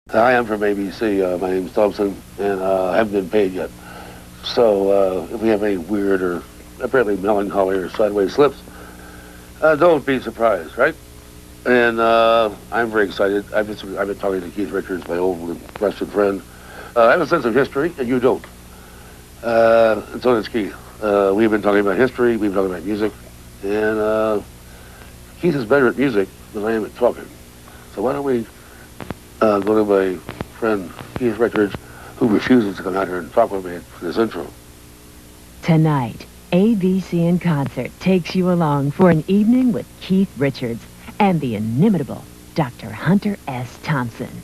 Hi, I'm from ABC. My name's Thompson, and I haven't been paid yet. So if we have any weird or apparently melancholy or sideways slips, don't be surprised, right? And I'm very excited. I've been talking to Keith Richards, my old and trusted friend. I have a sense of history, and you don't. And so does Keith. We've been talking about history, we've been talking about music, and Keith is better at music than I am at talking. So why don't we go to my friend Keith Richards, who refuses to come out here and talk with me for this intro. Tonight, ABC in Concert takes you along for an evening with Keith Richards and the inimitable Dr. Hunter S. Thompson.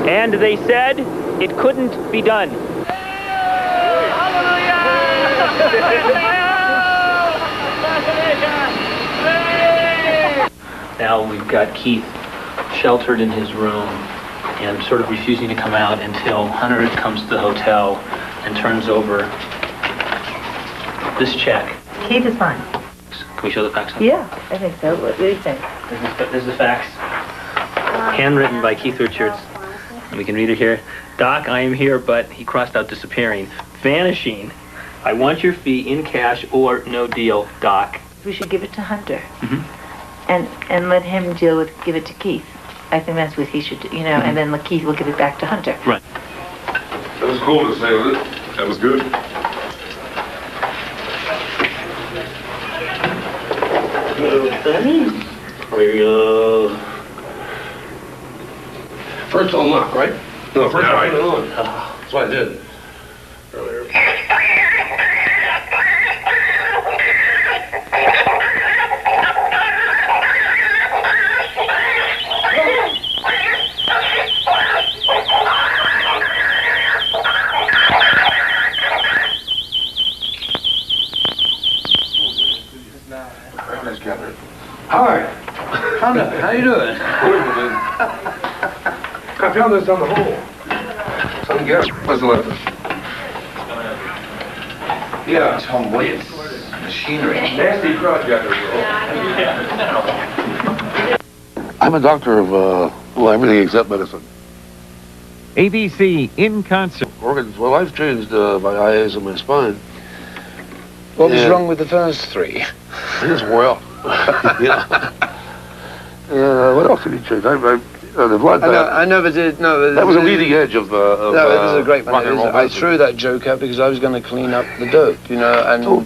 And they said it couldn't be done. Now we've got Keith sheltered in his room and sort of refusing to come out until Hunter comes to the hotel and turns over this check. Keith is fine. Can we show the fax? Yeah, I think so. What do you think? This is the fax. Handwritten by Keith Richards. And we can read it here. Doc, I am here, but he crossed out disappearing. Vanishing. I want your fee in cash or no deal, Doc. We should give it to Hunter. Mm-hmm. And let him give it to Keith. I think that's what he should do, you know, and then Keith will give it back to Hunter. Right. That was cool to say, wasn't it? That was good. First unlock, right? No, first I put it on. That's what I did earlier. Hi. Hunter, how you doing? I found this on the hole. Some gas was left. Yeah. Tom Williams. Machinery. Nasty project. I'm a doctor of, well, everything except medicine. ABC in Concert. Organs. Well, I've changed my eyes and my spine. What was wrong with the first three? I just wore out. Yeah. What else did he change? The blood. I know, but that was a leading edge of. No, it was a great rock and roll one. I threw that joke out because I was going to clean up the dope, you know,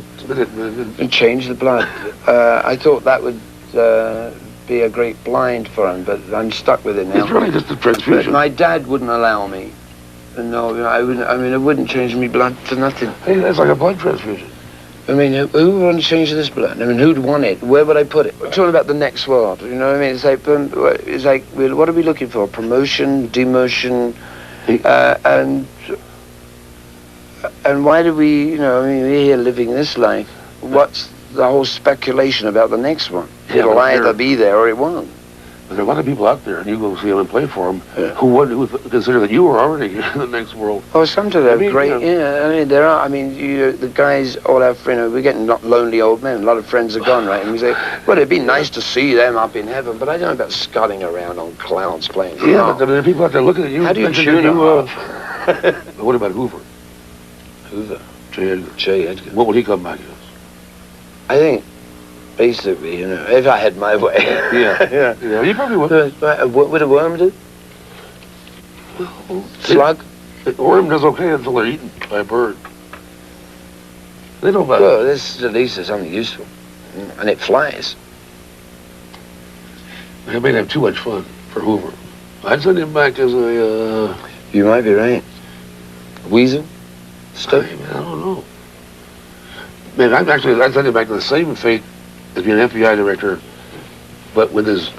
and change the blood. I thought that would be a great blind for him, but I'm stuck with it now. It's really just a transfusion. But my dad wouldn't allow me. No, you know, I wouldn't. I mean, it wouldn't change me blood for nothing. Hey, that's like a blood transfusion. I mean, who would want to change this blood? I mean, who'd want it? Where would I put it? We're talking about the next world, you know what I mean? It's like, what are we looking for? Promotion, demotion, and why do we, you know, I mean, we're here living this life. What's the whole speculation about the next one? Yeah, it'll either be there or it won't. But there are a lot of people out there, and you go see them and play for them, who would consider that you were already in the next world. Oh, sometimes they're great. You know. Yeah, I mean, there are. I mean, the guys all have friends. We're getting not lonely old men. A lot of friends are gone, right? And we say, well, it'd be nice to see them up in heaven, but I don't know about scudding around on clouds playing. Yeah, but there are people out there looking at you. How do you tune them up? But what about Hoover? Hoover? J. Edgar. What would he come back as? I think, basically, you know, if I had my way. Yeah, you probably would. What would a worm do? Well, slug? A worm does okay until they're eaten by a bird. They know better. Well, this at least is something useful. And it flies. They may have too much fun for Hoover. I'd send him back as a, You might be right. Weasel? Stuff? I don't know. Man, I'd send him back to the same fate as being an FBI director, but with his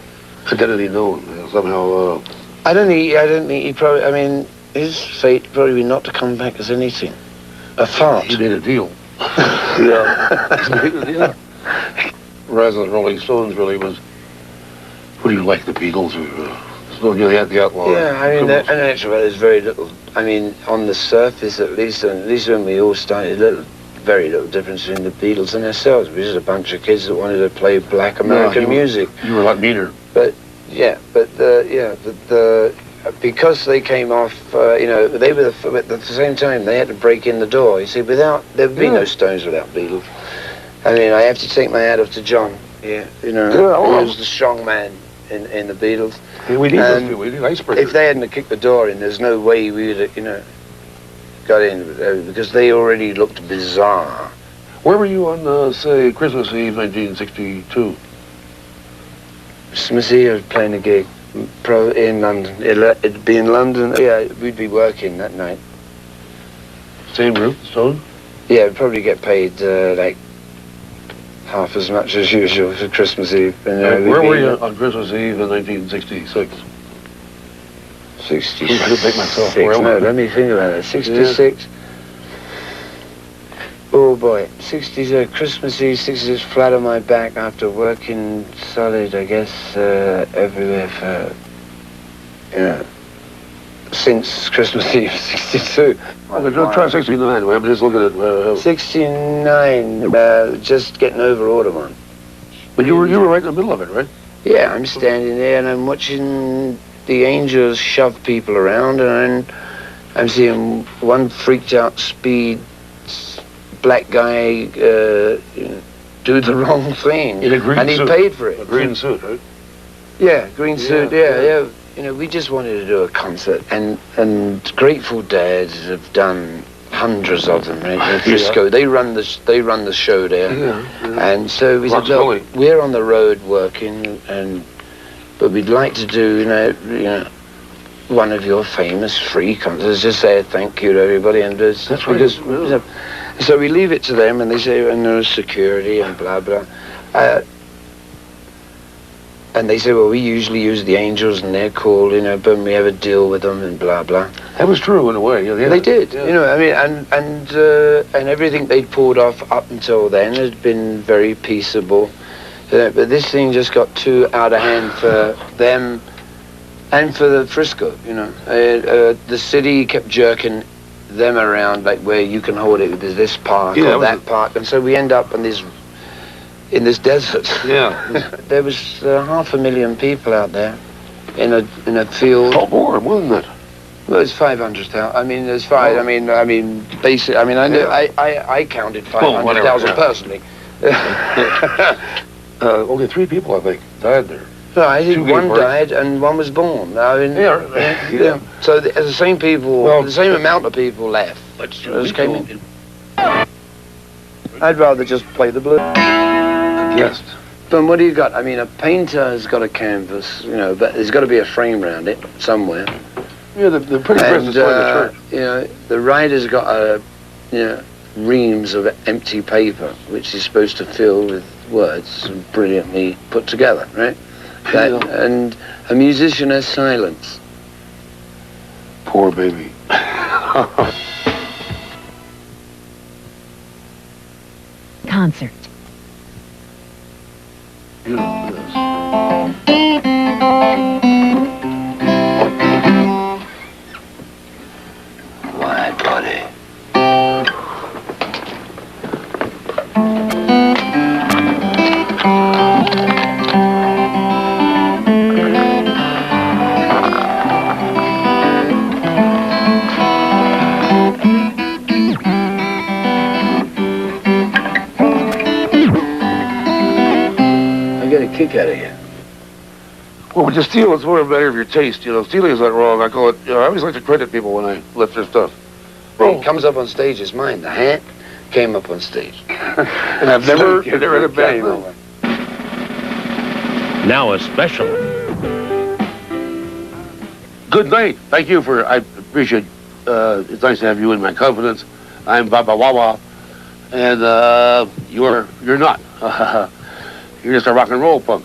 identity known somehow. I don't think he probably, I mean, his fate probably be not to come back as anything. A fart. He made a deal. Yeah. Whereas the Rolling Stones really was, what do you like, the Beatles or the Outlaws? Yeah, I mean, and actually there's very little I mean, on the surface at least when we all started, very little difference between the Beatles and ourselves. We were just a bunch of kids that wanted to play black American music. You were a lot meaner. But because they came off, they were at the same time they had to break in the door. You see, there'd be no Stones without Beatles. I mean, I have to take my hat off to John. Yeah, he was the strong man in the Beatles. Yeah, we need icebreakers. If they hadn't kicked the door in, there's no way we would have, got in because they already looked bizarre. Where were you on, say, Christmas Eve, 1962? Christmas Eve, I was playing a gig in London. It'd be in London. Yeah, we'd be working that night. Same route, Stone? Yeah, we'd probably get paid like half as much as usual for Christmas Eve. And, where were you on Christmas Eve in 1966? 66. No, let me think about it. 66. Yeah. Oh boy, 60s, Christmas Eve, 66, flat on my back after working solid, I guess, everywhere for, since Christmas Eve, 62. Okay, don't try 69, I'm just looking at... 69, just getting over Audubon. But you were right in the middle of it, right? Yeah, I'm standing there and I'm watching the Angels shove people around, and I'm seeing one freaked out speed black guy do the wrong thing. In a green and he suit. paid for it. A green suit, right? Yeah, green suit, yeah. We just wanted to do a concert, and Grateful Dead have done hundreds of them, right? Frisco, they run the show there. Yeah. And so we said, look, we're on the road working, but we'd like to do, one of your famous free concerts. Just say thank you to everybody, and so we leave it to them, and they say, and there's security and blah blah, and they say, well, we usually use the Angels, and they're cool, but we have a deal with them and blah blah. That was true in a way. Yeah. They did, and everything they'd pulled off up until then had been very peaceable. But this thing just got too out of hand for them and for the Frisco, the city kept jerking them around, like where you can hold it, there's this park or that park, and so we end up in this desert. Yeah. There was 500,000 people out there in a field. Oh, more than that. Well, it's 500,000. I mean, there's five. I mean, basic. I mean, I counted 500,000 personally. Only 3 people, I think, died there. No, I think one died and one was born. I mean, yeah. So the same people, the same amount of people left. Just came in. I'd rather just play the blues. Yes. But what do you got? I mean, a painter has got a canvas, but there's got to be a frame around it somewhere. Yeah, the pretty presence in the church. The writer's got reams of empty paper, which he's supposed to fill with words brilliantly put together, right? And a musician has silence. Poor baby. Concert. Why, buddy? Kick out of you. Well, when you steal, it's more a matter of your taste. Stealing is not wrong. I call it. I always like to credit people when I lift their stuff. Well, he comes up on stage as mine. The hat came up on stage, and I've never had a bad thing. Now a special. Good night. Thank you for. I appreciate. It's nice to have you in my confidence. I'm Baba Wawa, and you're not. You're just a rock and roll punk.